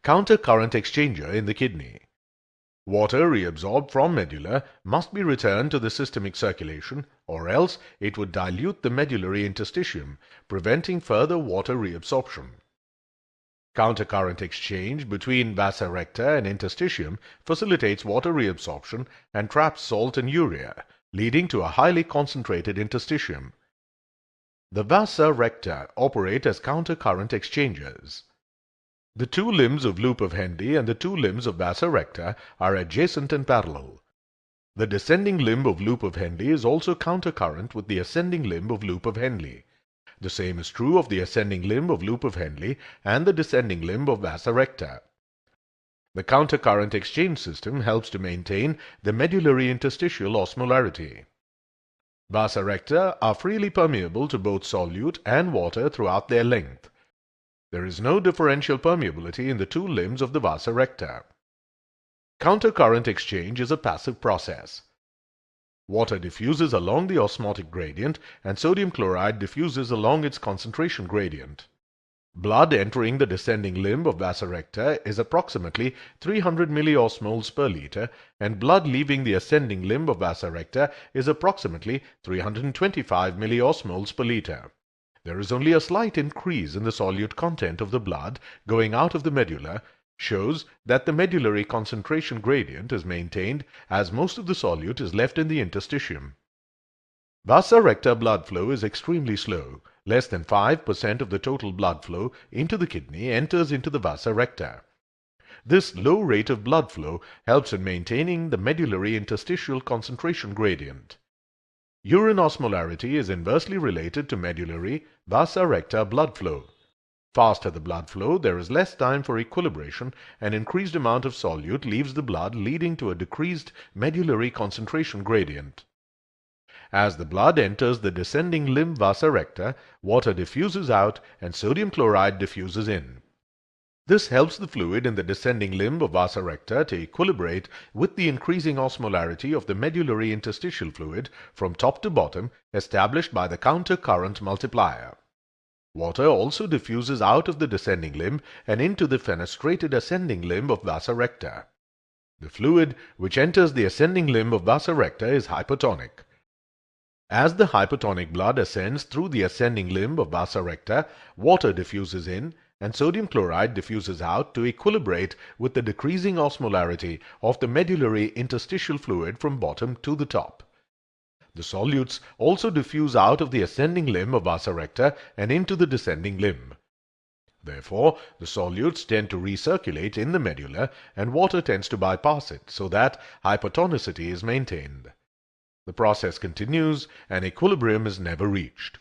Counter-current exchanger in the kidney. Water reabsorbed from medulla must be returned to the systemic circulation, or else it would dilute the medullary interstitium, preventing further water reabsorption. Countercurrent exchange between vasa recta and interstitium facilitates water reabsorption and traps salt and urea, leading to a highly concentrated interstitium. The vasa recta operate as countercurrent exchangers. The two limbs of loop of Henle and the two limbs of vasa recta are adjacent and parallel. The descending limb of loop of Henle is also countercurrent with the ascending limb of loop of Henle. The same is true of the ascending limb of loop of Henle and the descending limb of vasa recta. The countercurrent exchange system helps to maintain the medullary interstitial osmolarity. Vasa recta are freely permeable to both solute and water throughout their length. There is no differential permeability in the two limbs of the vasa recta. Countercurrent exchange is a passive process. Water diffuses along the osmotic gradient and sodium chloride diffuses along its concentration gradient. Blood entering the descending limb of vasa recta is approximately 300 milliosmoles per liter, and blood leaving the ascending limb of vasa recta is approximately 325 milliosmoles per liter. There is only a slight increase in the solute content of the blood going out of the medulla, shows that the medullary concentration gradient is maintained as most of the solute is left in the interstitium. Vasa recta blood flow is extremely slow. Less than 5% of the total blood flow into the kidney enters into the vasa recta. This low rate of blood flow helps in maintaining the medullary interstitial concentration gradient. Urine osmolarity is inversely related to medullary vasa recta blood flow. Faster the blood flow, there is less time for equilibration, and increased amount of solute leaves the blood, leading to a decreased medullary concentration gradient. As the blood enters the descending limb vasa recta, water diffuses out and sodium chloride diffuses in. This helps the fluid in the descending limb of vasa recta to equilibrate with the increasing osmolarity of the medullary interstitial fluid from top to bottom, established by the counter-current multiplier. Water also diffuses out of the descending limb and into the fenestrated ascending limb of vasa recta. The fluid which enters the ascending limb of vasa recta is hypertonic. As the hypertonic blood ascends through the ascending limb of vasa recta, water diffuses in and sodium chloride diffuses out to equilibrate with the decreasing osmolarity of the medullary interstitial fluid from bottom to the top. The solutes also diffuse out of the ascending limb of vasa recta and into the descending limb. Therefore, the solutes tend to recirculate in the medulla and water tends to bypass it, so that hypertonicity is maintained. The process continues and equilibrium is never reached.